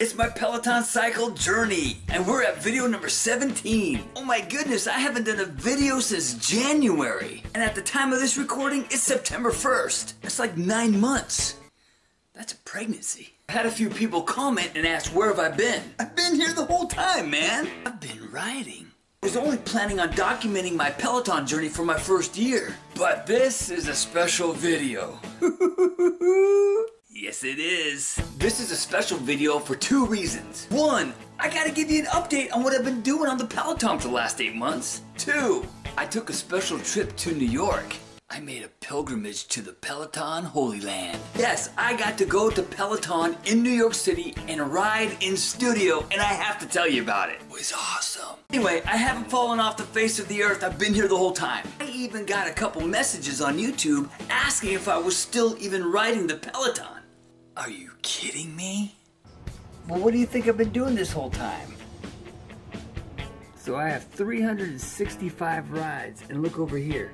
It's my Peloton cycle journey, and we're at video number 17. Oh my goodness, I haven't done a video since January. And at the time of this recording, it's September 1st. That's like 9 months. That's a pregnancy. I had a few people comment and ask, where have I been? I've been here the whole time, man. I've been riding. I was only planning on documenting my Peloton journey for my first year. But this is a special video. Yes, it is. This is a special video for 2 reasons. 1, I gotta give you an update on what I've been doing on the Peloton for the last 8 months. 2, I took a special trip to New York. I made a pilgrimage to the Peloton Holy Land. Yes, I got to go to Peloton in New York City and ride in studio, and I have to tell you about it. It was awesome. Anyway, I haven't fallen off the face of the earth. I've been here the whole time. I even got a couple messages on YouTube asking if I was still even riding the Peloton. Are you kidding me? Well, what do you think I've been doing this whole time? So I have 365 rides, and look over here.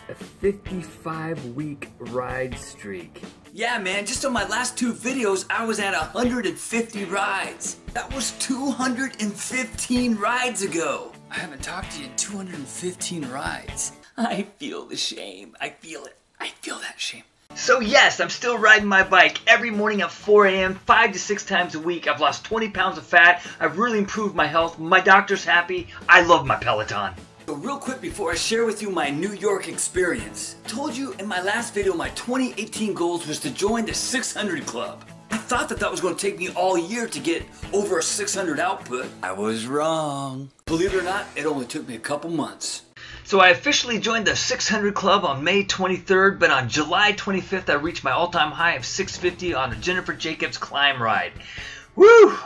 A 55-week ride streak. Yeah, man, just on my last 2 videos, I was at 150 rides. That was 215 rides ago. I haven't talked to you in 215 rides. I feel the shame. I feel it. I feel that shame. So yes, I'm still riding my bike every morning at 4 a.m., 5 to 6 times a week. I've lost 20 pounds of fat. I've really improved my health. My doctor's happy. I love my Peloton. So real quick before I share with you my New York experience, I told you in my last video my 2018 goals was to join the 600 club. I thought that was going to take me all year to get over a 600 output. I was wrong. Believe it or not, it only took me a couple months. So I officially joined the 600 club on May 23rd, but on July 25th I reached my all-time high of 650 on a Jennifer Jacobs climb ride. Woo!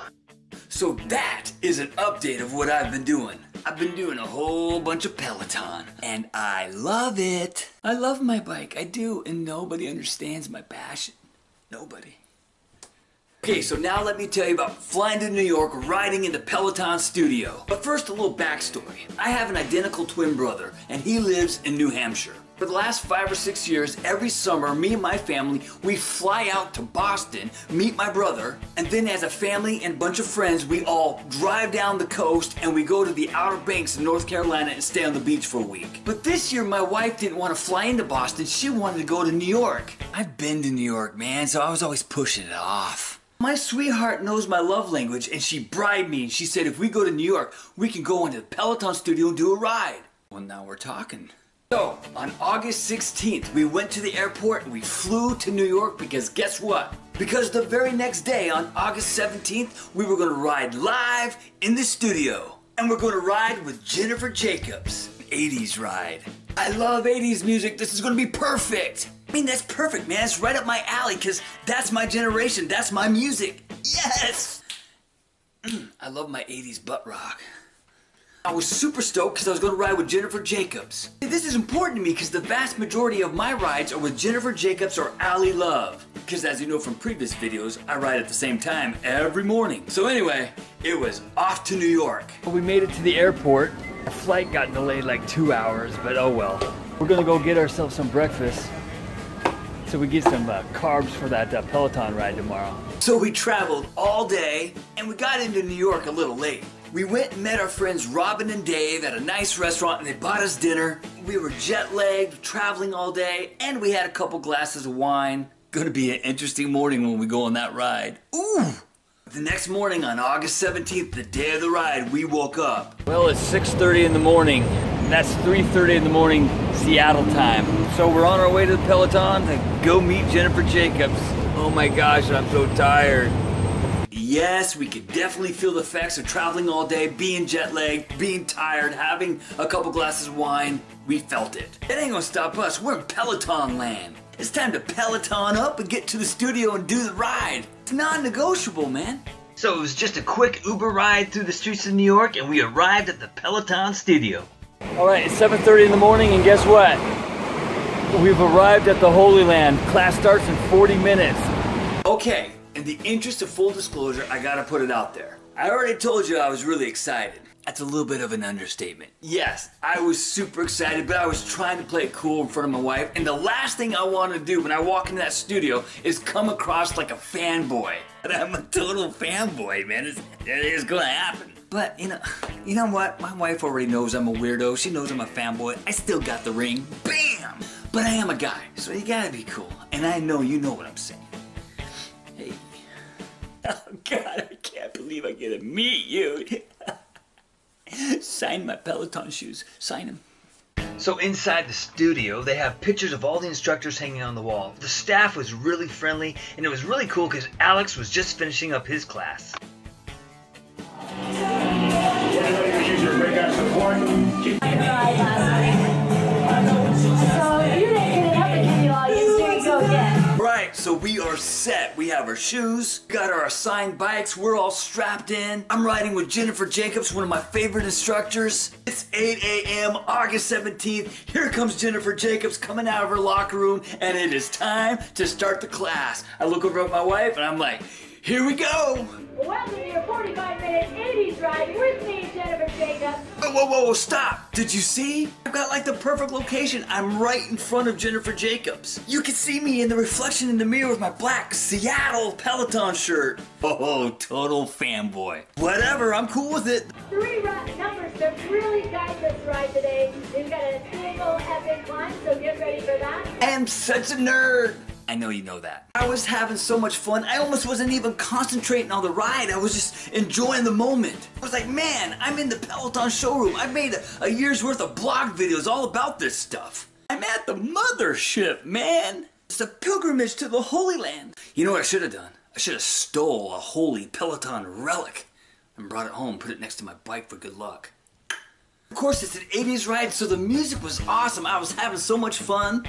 So that is an update of what I've been doing. I've been doing a whole bunch of Peloton, and I love it. I love my bike, I do, and nobody understands my passion. Nobody. Okay, so now let me tell you about flying to New York, riding in the Peloton studio. But first, a little backstory. I have an identical twin brother, and he lives in New Hampshire. For the last 5 or 6 years, every summer, me and my family, we fly out to Boston, meet my brother, and then as a family and bunch of friends, we all drive down the coast and we go to the Outer Banks in North Carolina and stay on the beach for a week. But this year, my wife didn't want to fly into Boston. She wanted to go to New York. I've been to New York, man, so I was always pushing it off. My sweetheart knows my love language, and she bribed me, and she said if we go to New York, we can go into the Peloton studio and do a ride. Well, now we're talking. So, on August 16th, we went to the airport and we flew to New York because guess what? Because the very next day, on August 17th, we were going to ride live in the studio. And we're going to ride with Jennifer Jacobs. 80s ride. I love 80s music. This is going to be perfect. I mean, that's perfect, man. It's right up my alley because that's my generation. That's my music. Yes! I love my 80s butt rock. I was super stoked because I was going to ride with Jennifer Jacobs. This is important to me because the vast majority of my rides are with Jennifer Jacobs or Ally Love. Because as you know from previous videos, I ride at the same time every morning. So anyway, it was off to New York. We made it to the airport. Our flight got delayed like 2 hours, but oh well. We're going to go get ourselves some breakfast so we get some carbs for that Peloton ride tomorrow. So we traveled all day and we got into New York a little late. We went and met our friends Robin and Dave at a nice restaurant and they bought us dinner. We were jet-lagged, traveling all day, and we had a couple glasses of wine. Gonna be an interesting morning when we go on that ride. Ooh! The next morning on August 17th, the day of the ride, we woke up. Well, it's 6:30 in the morning. That's 3:30 in the morning Seattle time. So we're on our way to the Peloton to go meet Jennifer Jacobs. Oh my gosh, I'm so tired. Yes, we could definitely feel the effects of traveling all day, being jet-lagged, being tired, having a couple glasses of wine. We felt it. It ain't gonna stop us. We're in Peloton land. It's time to Peloton up and get to the studio and do the ride. It's non-negotiable, man. So it was just a quick Uber ride through the streets of New York and we arrived at the Peloton studio. Alright, it's 7:30 in the morning and guess what? We've arrived at the Holy Land. Class starts in 40 minutes. Okay. In the interest of full disclosure, I gotta put it out there. I already told you I was really excited. That's a little bit of an understatement. Yes, I was super excited, but I was trying to play it cool in front of my wife, and the last thing I want to do when I walk into that studio is come across like a fanboy. But I'm a total fanboy, man. It's gonna happen. But, you know what? My wife already knows I'm a weirdo. She knows I'm a fanboy. I still got the ring. Bam! But I am a guy, so you gotta be cool. And I know you know what I'm saying. Hey. Oh, God, I can't believe I get to meet you. Sign my Peloton shoes. Sign them. So inside the studio, they have pictures of all the instructors hanging on the wall. The staff was really friendly, and it was really cool because Alex was just finishing up his class. Right, so we are set. We have our shoes, got our assigned bikes, we're all strapped in. I'm riding with Jennifer Jacobs, one of my favorite instructors. It's 8 a.m., August 17th. Here comes Jennifer Jacobs coming out of her locker room, and it is time to start the class. I look over at my wife, and I'm like, here we go! Welcome to your 45-minute 80s ride with me, Jennifer Jacobs. Whoa, stop! Did you see? I've got like the perfect location. I'm right in front of Jennifer Jacobs. You can see me in the reflection in the mirror with my black Seattle Peloton shirt. Oh, total fanboy. Whatever, I'm cool with it. 3 numbers to really guide this ride today. We've got a single epic climb, so get ready for that. I am such a nerd. I know you know that. I was having so much fun, I almost wasn't even concentrating on the ride. I was just enjoying the moment. I was like, man, I'm in the Peloton showroom. I made a year's worth of blog videos all about this stuff. I'm at the mothership, man. It's a pilgrimage to the Holy Land. You know what I should have done? I should have stole a holy Peloton relic and brought it home, put it next to my bike for good luck. Of course, it's an 80s ride, so the music was awesome. I was having so much fun,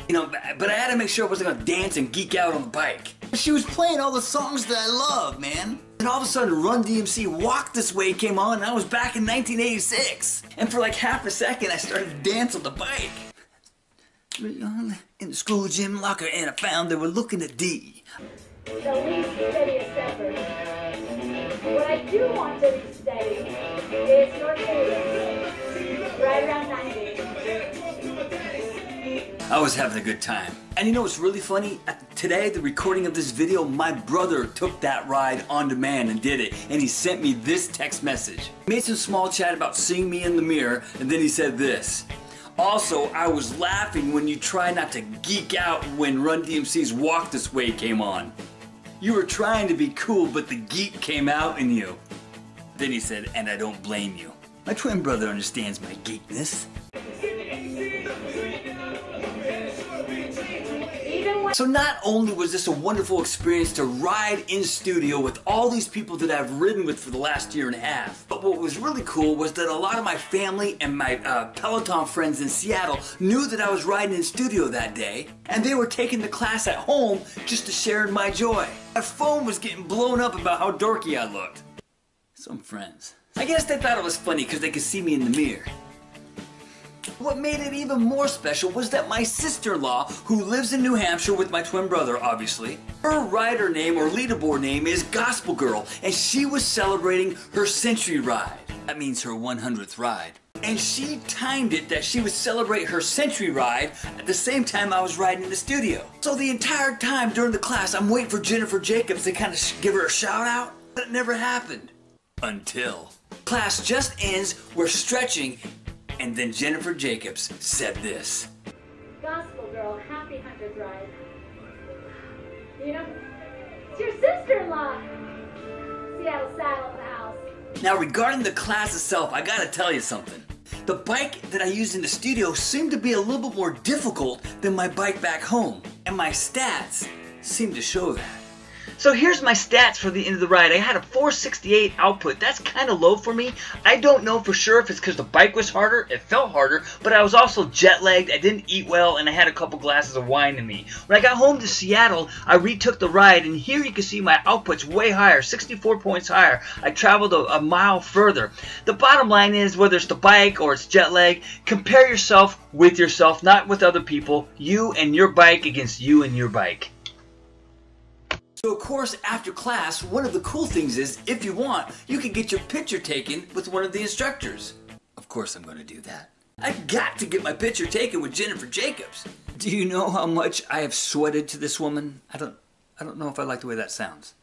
but I had to make sure I wasn't gonna dance and geek out on the bike. She was playing all the songs that I love, man. And all of a sudden, Run DMC Walk This Way came on, and I was back in 1986. And for like half a second, I started to dance on the bike. In the school gym locker, and I found they were looking at D. The least steadiest effort. What I do want to be steady is your pace. Right around 90. I was having a good time. And you know what's really funny? Today, the recording of this video, my brother took that ride on demand and did it. And he sent me this text message. He made some small chat about seeing me in the mirror, and then he said this. Also, I was laughing when you try not to geek out when Run DMC's Walk This Way came on. You were trying to be cool, but the geek came out in you. Then he said, and I don't blame you. My twin brother understands my geekness. So not only was this a wonderful experience to ride in studio with all these people that I've ridden with for the last year and a half, but what was really cool was that a lot of my family and my Peloton friends in Seattle knew that I was riding in studio that day, and they were taking the class at home just to share in my joy. My phone was getting blown up about how dorky I looked. Some friends. I guess they thought it was funny because they could see me in the mirror. What made it even more special was that my sister-in-law, who lives in New Hampshire with my twin brother, obviously, her rider name or leaderboard name is Gospel Girl, and she was celebrating her century ride. That means her 100th ride. And she timed it that she would celebrate her century ride at the same time I was riding in the studio. So the entire time during the class, I'm waiting for Jennifer Jacobs to kind of give her a shout out, but it never happened. Until class just ends, we're stretching, and then Jennifer Jacobs said this. Gospel Girl, happy 100th ride. You know, it's your sister-in-law. Seattle Saddle in the house. Now regarding the class itself, I gotta tell you something. The bike that I used in the studio seemed to be a little bit more difficult than my bike back home, and my stats seemed to show that. So here's my stats for the end of the ride. I had a 468 output. That's kind of low for me. I don't know for sure if it's because the bike was harder. It felt harder, but I was also jet lagged. I didn't eat well, and I had a couple glasses of wine in me. When I got home to Seattle, I retook the ride, and here you can see my output's way higher, 64 points higher. I traveled a mile further. The bottom line is, whether it's the bike or it's jet lag, compare yourself with yourself, not with other people. You and your bike against you and your bike. So of course, after class, one of the cool things is, if you want, you can get your picture taken with one of the instructors. Of course I'm going to do that. I got to get my picture taken with Jennifer Jacobs. Do you know how much I have sweated to this woman? I don't know if I like the way that sounds.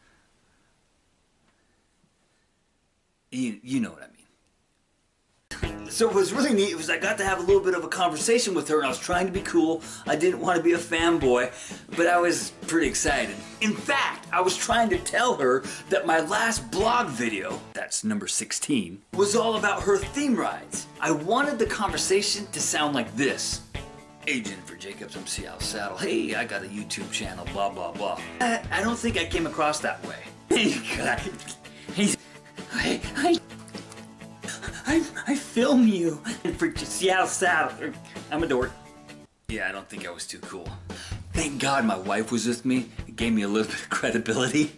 You know what I mean. So what was really neat was I got to have a little bit of a conversation with her, and I was trying to be cool. I didn't want to be a fanboy, but I was pretty excited. In fact, I was trying to tell her that my last blog video, that's number 16, was all about her theme rides. I wanted the conversation to sound like this. Hey, Jennifer Jacobs, I'm Seattle Saddle. Hey, I got a YouTube channel, blah, blah, blah. I don't think I came across that way. I film you for Seattle Saddle. I'm a dork. Yeah, I don't think I was too cool. Thank God my wife was with me. It gave me a little bit of credibility.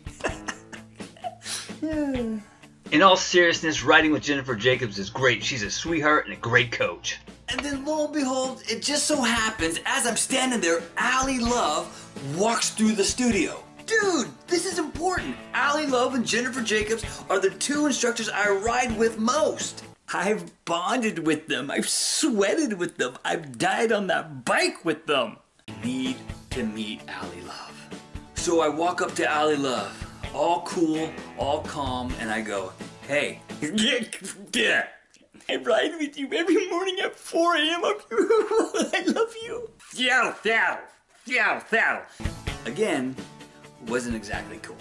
In all seriousness, riding with Jennifer Jacobs is great. She's a sweetheart and a great coach. And then lo and behold, it just so happens, as I'm standing there, Allie Love walks through the studio. Dude, this is important. Allie Love and Jennifer Jacobs are the two instructors I ride with most. I've bonded with them. I've sweated with them. I've died on that bike with them. I need to meet Allie Love. So I walk up to Allie Love, all cool, all calm, and I go, hey, I ride with you every morning at 4 a.m. I love you. Seattle, Seattle, Seattle, Seattle. Again, wasn't exactly cool.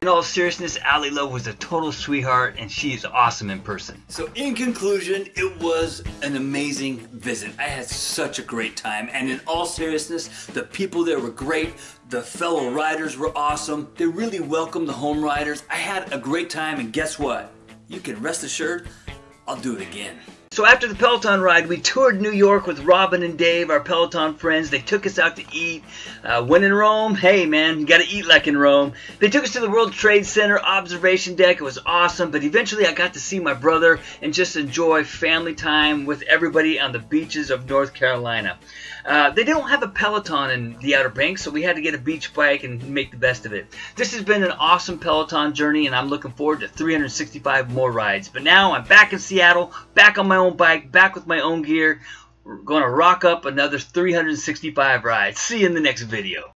In all seriousness, Allie Love was a total sweetheart, and she is awesome in person. So in conclusion, it was an amazing visit. I had such a great time, and in all seriousness, the people there were great. The fellow riders were awesome. They really welcomed the home riders. I had a great time, and guess what? You can rest assured, I'll do it again. So after the Peloton ride, we toured New York with Robin and Dave, our Peloton friends. They took us out to eat. When in Rome, hey man, you gotta eat like in Rome. They took us to the World Trade Center observation deck. It was awesome, but eventually I got to see my brother and just enjoy family time with everybody on the beaches of North Carolina. They don't have a Peloton in the Outer Banks, so we had to get a beach bike and make the best of it. This has been an awesome Peloton journey, and I'm looking forward to 365 more rides. But now I'm back in Seattle, back on my own bike, back with my own gear. We're going to rock up another 365 rides. See you in the next video.